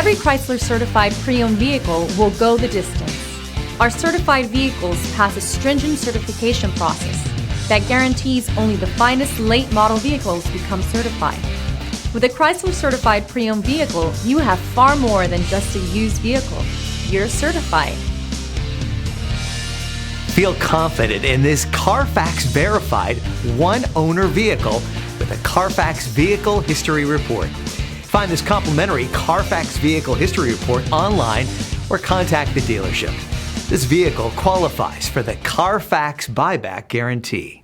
Every Chrysler certified pre-owned vehicle will go the distance. Our certified vehicles pass a stringent certification process that guarantees only the finest late model vehicles become certified. With a Chrysler certified pre-owned vehicle, you have far more than just a used vehicle. You're certified. Feel confident in this Carfax verified one-owner vehicle with a Carfax Vehicle History Report. Find this complimentary Carfax Vehicle History Report online or contact the dealership. This vehicle qualifies for the Carfax Buyback Guarantee.